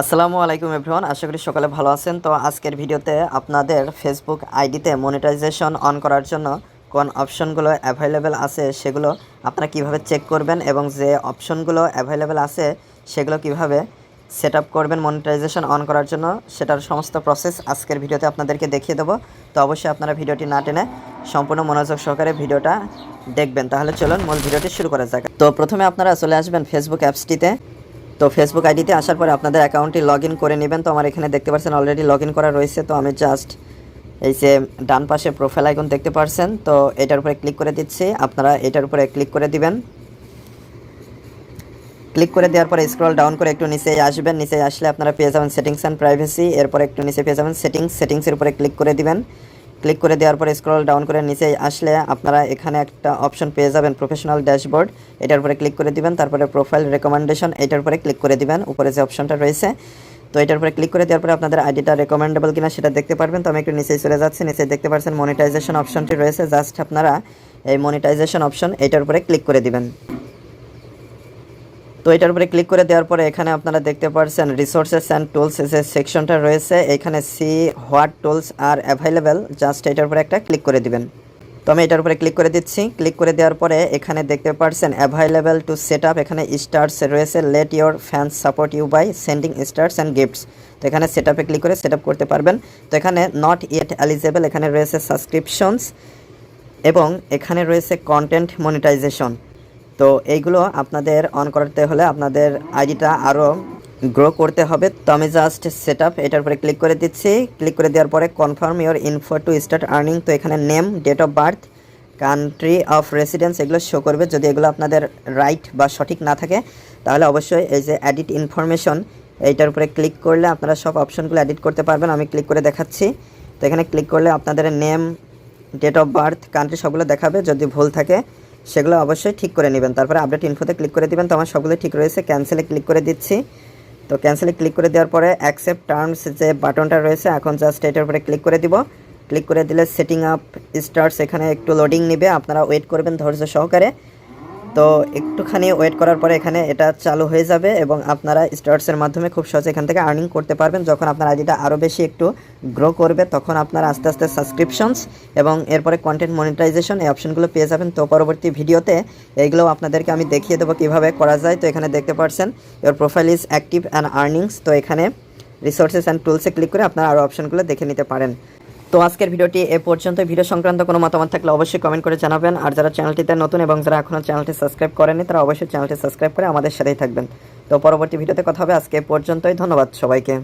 আসসালামু আলাইকুম এভরিওয়ান, আশা করি সকালে ভালো আছেন। তো আজকের ভিডিওতে আপনাদের ফেসবুক আইডিতে মনিটাইজেশন অন করার জন্য কোন অপশনগুলো অ্যাভেলেবেল আছে সেগুলো আপনারা কিভাবে চেক করবেন এবং যে অপশনগুলো অ্যাভেলেবেল আছে সেগুলো কিভাবে সেট আপ করবেন মনিটাইজেশন অন করার জন্য, সেটার সমস্ত প্রসেস আজকের ভিডিওতে আপনাদেরকে দেখিয়ে দেবো। তো অবশ্যই আপনারা ভিডিওটি না টেনে সম্পূর্ণ মনোযোগ সহকারে ভিডিওটা দেখবেন। তাহলে চলুন মূল ভিডিওটি শুরু করা যাক। তো প্রথমে আপনারা চলে আসবেন ফেসবুক অ্যাপসটিতে। তো ফেসবুক আইডিতে আসার পরে আপনাদের অ্যাকাউন্টটি লগ ইন করে নেবেন। তো আমার এখানে দেখতে পাচ্ছেন অলরেডি লগ ইন করা রয়েছে। তো আমি জাস্ট এই যে ডান পাশে প্রোফাইল আইকন দেখতে পাচ্ছেন, তো এটার উপরে ক্লিক করে দিচ্ছি। আপনারা এটার উপরে ক্লিক করে দিবেন। ক্লিক করে দেওয়ার পরে স্ক্রল ডাউন করে একটু নিচে আসবেন। নিচে আসলে আপনারা পেয়ে যাবেন সেটিংস অ্যান্ড প্রাইভেসি। এরপরে একটু নিচে পেয়ে যাবেন সেটিংসের উপরে ক্লিক করে দিবেন। ক্লিক করে দেওয়ার পরে স্ক্রল ডাউন করে নিচে আসলে আপনারা এখানে একটা অপশন পেয়ে যাবেন প্রফেশনাল ড্যাশবোর্ড। এটার উপরে ক্লিক করে দিবেন। তারপরে প্রোফাইল রেকমেন্ডেশন এটার উপরে ক্লিক করে দিবেন, উপরে যে অপশনটা রয়েছে। তো এটার উপরে ক্লিক করে দেওয়ার পরে আপনাদের আইডিটা রেকমেন্ডেবল কিনা সেটা দেখতে পারবেন। তো আমি একটু নিচেই চলে যাচ্ছি। নিচে দেখতে পাচ্ছেন মনিটাইজেশন অপশনটি রয়েছে। জাস্ট আপনারা এই মনিটাইজেশন অপশন এটার উপরে ক্লিক করে দিবেন। তো এটার উপরে ক্লিক করে দেওয়ার পরে এখানে আপনারা দেখতে পাচ্ছেন রিসোর্সেস অ্যান্ড টুলস যে সেকশনটা রয়েছে, এখানে see what tools are available, just এটার উপরে একটা ক্লিক করে দিবেন। তো আমি এটার উপরে ক্লিক করে দিচ্ছি। ক্লিক করে দেওয়ার পরে এখানে দেখতে পাচ্ছেন অ্যাভেলেবেল টু সেট আপ, এখানে স্টার্স রয়েছে, let your fans support you by sending stars and gifts. তো এখানে সেট আপে ক্লিক করে সেট আপ করতে পারবেন। তো এখানে নট ইয়েট এলিজেবল, এখানে রয়েছে সাবস্ক্রিপশনস এবং এখানে রয়েছে কন্টেন্ট মনিটাইজেশন। তো এইগুলো আপনাদের অন করতে হলে আপনাদের আইডিটা আরও গ্রো করতে হবে। তো আমি জাস্ট সেট আপ এটার উপরে ক্লিক করে দিচ্ছি। ক্লিক করে দেওয়ার পরে confirm your info to start earning. তো এখানে name, date of birth, country of residence এগুলো শো করবে। যদি এগুলো আপনাদের রাইট বা সঠিক না থাকে তাহলে অবশ্যই এই যে এডিট ইনফরমেশন এইটার উপরে ক্লিক করলে আপনারা সব অপশনগুলো এডিট করতে পারবেন। আমি ক্লিক করে দেখাচ্ছি। তো এখানে ক্লিক করলে আপনাদের name, date of birth, country সবগুলো দেখাবে। যদি ভুল থাকে সেগুলো অবশ্যই ঠিক করে নেবেন। তারপরে আপডেট ইনফোতে ক্লিক করে দিবেন। তো আমার সবগুলো ঠিক রয়েছে। ক্যান্সেলে ক্লিক করে দিচ্ছি। তো ক্যান্সেলে ক্লিক করে দেওয়ার পরে অ্যাকসেপ্ট টার্মস যে বাটনটা রয়েছে, এখন জাস্ট এটার উপরে ক্লিক করে দিব। ক্লিক করে দিলে সেটিং আপ স্টার্টস, এখানে একটু লোডিং নেবে, আপনারা ওয়েট করবেন ধৈর্য সহকারে। তো একটুখানি ওয়েট করার পরে এখানে এটা চালু হয়ে যাবে এবং আপনারা স্টার্টসের মাধ্যমে খুব সহজে এখান থেকে আর্নিং করতে পারবেন। যখন আপনার আইডিটা আরও বেশি একটু গ্রো করবে তখন আপনারা আস্তে আস্তে সাবস্ক্রিপশনস এবং এরপরে কন্টেন্ট মনিটাইজেশন এই অপশনগুলো পেয়ে যাবেন। তো পরবর্তী ভিডিওতে এইগুলো আপনাদেরকে আমি দেখিয়ে দেবো কীভাবে করা যায়। তো এখানে দেখতে পাচ্ছেন your profile is active and earnings. তো এখানে রিসোর্সেস অ্যান্ড টুলসে ক্লিক করে আপনারা আরও অপশনগুলো দেখে নিতে পারেন। তো আজকের ভিডিওটি এ পর্যন্ত। ভিডিও সংক্রান্ত কোনো মতামত থাকলে অবশ্যই কমেন্ট করে জানাবেন। আর যারা চ্যানেলটিতে নতুন এবং যারা এখনও চ্যানেলটি সাবস্ক্রাইব করেনি তারা অবশ্যই চ্যানেলটি সাবস্ক্রাইব করে আমাদের সাথেই থাকবেন। তো পরবর্তী ভিডিওতে কথা হবে। আজকে এ পর্যন্তই। ধন্যবাদ সবাইকে।